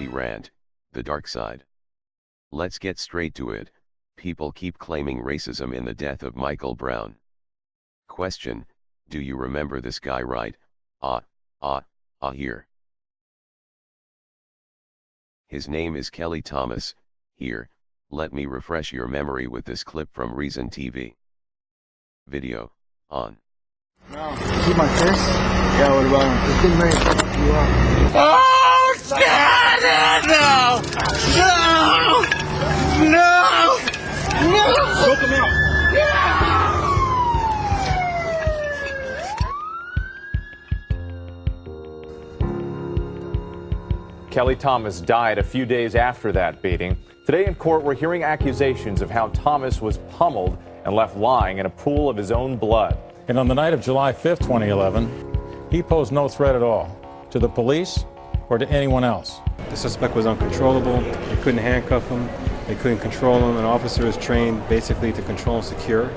Randy Rant, the dark side. Let's get straight to it. People keep claiming racism in the death of Michael Brown. Question: do you remember this guy right? Here. His name is Kelly Thomas. Here, let me refresh your memory with this clip from Reason TV. Video, on. No. See my fist? Yeah, what about him? He's getting ready to fuck you up. Oh, God! No! No! No! Choke him out. Kelly Thomas died a few days after that beating. Today in court, we're hearing accusations of how Thomas was pummeled and left lying in a pool of his own blood. And on the night of July 5th, 2011, he posed no threat at all to the police or to anyone else. The suspect was uncontrollable. They couldn't handcuff him. They couldn't control him. An officer is trained basically to control and secure.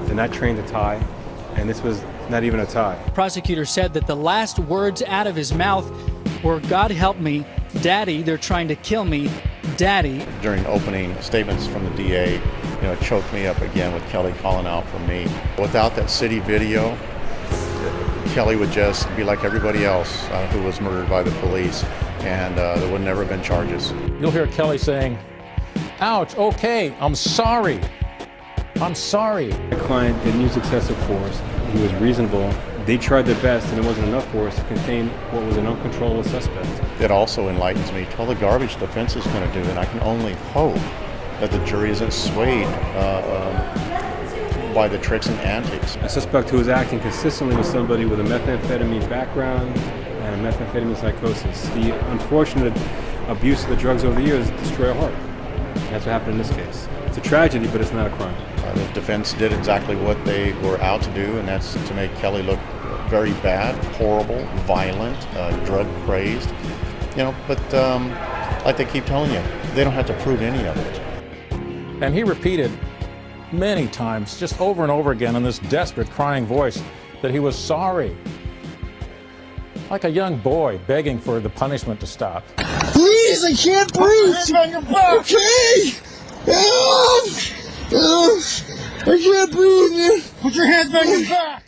They're not trained to tie, and this was not even a tie. Prosecutors said that the last words out of his mouth were, "God help me, Daddy, they're trying to kill me, Daddy." During opening statements from the DA, it choked me up again with Kelly calling out for me. Without that city video, Kelly would just be like everybody else who was murdered by the police, and there would never have been charges. You'll hear Kelly saying, "Ouch, okay, I'm sorry. I'm sorry." The client didn't use excessive force. He was reasonable. They tried their best, and it wasn't enough force to contain what was an uncontrollable suspect. It also enlightens me to all the garbage defense is going to do, and I can only hope that the jury isn't swayed by the tricks and antics. A suspect who was acting consistently with somebody with a methamphetamine background and a methamphetamine psychosis. The unfortunate abuse of the drugs over the years destroy a heart. That's what happened in this case. It's a tragedy, but it's not a crime. The defense did exactly what they were out to do, and that's to make Kelly look very bad, horrible, violent, drug crazed. But like they keep telling you, they don't have to prove any of it. And he repeated many times, just over and over again in this desperate crying voice, that he was sorry. Like a young boy begging for the punishment to stop. Please, I can't breathe. Put your hands on your back. Okay. I can't breathe, man. Put your hands on your back.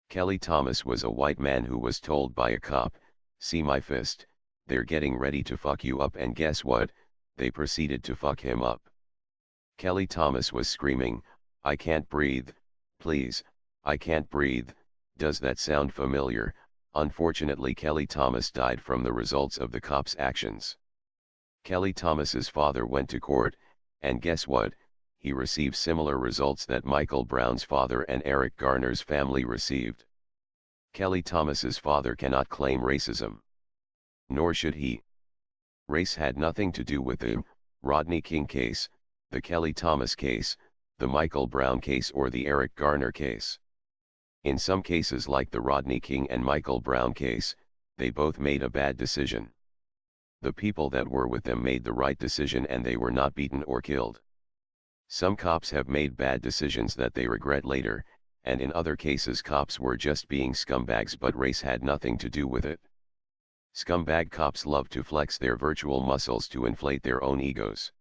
Kelly Thomas was a white man who was told by a cop, "See my fist, they're getting ready to fuck you up," and guess what? They proceeded to fuck him up. Kelly Thomas was screaming, "I can't breathe, please, I can't breathe." Does that sound familiar? Unfortunately, Kelly Thomas died from the results of the cops' actions. Kelly Thomas's father went to court, and guess what? He received similar results that Michael Brown's father and Eric Garner's family received. Kelly Thomas's father cannot claim racism. Nor should he. Race had nothing to do with the Rodney King case, the Kelly Thomas case, the Michael Brown case, or the Eric Garner case. In some cases, like the Rodney King and Michael Brown case, they both made a bad decision. The people that were with them made the right decision, and they were not beaten or killed. Some cops have made bad decisions that they regret later, and in other cases cops were just being scumbags, but race had nothing to do with it. Scumbag cops love to flex their virtual muscles to inflate their own egos.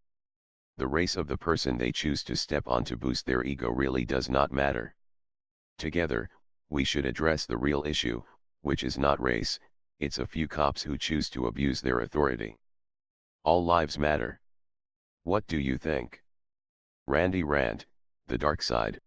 The race of the person they choose to step on to boost their ego really does not matter. Together, we should address the real issue, which is not race, it's a few cops who choose to abuse their authority. All lives matter. What do you think? Randy Rant, the dark side.